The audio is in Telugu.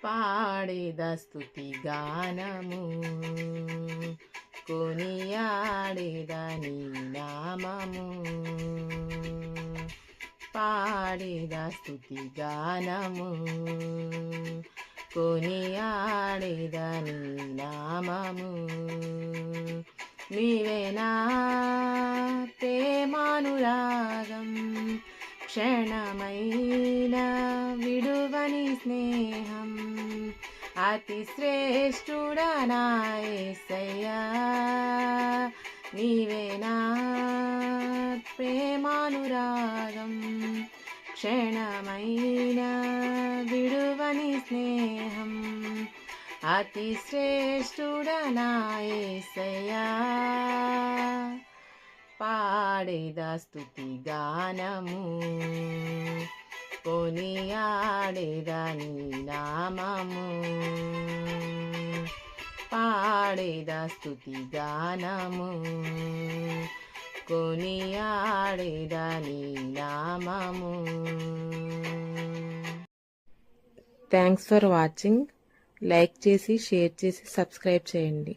పాడేద స్తుతి గానము కొనియాడేద నీ నామము పాడేద స్తుతి గానము కొనియాడేద నీ నామము నీవేనా ప్రేమానురాగం క్షణమైన విడువని స్నేహం అతి శ్రేష్ఠుడనా యేసయ్యా నీవేనా ప్రేమానురాగం క్షణమైన విడువని స్నేహం అతి శ్రేష్ఠుడనా యేసయ్యా పాడేద స్తుతి గానము కొనియాడేద నీ నామము పాడేద స్తుతి గానము కొనియాడేద నీ నామము. Thanks for watching. లైక్ చేసి షేర్ చేసి సబ్స్క్రైబ్ చేయండి.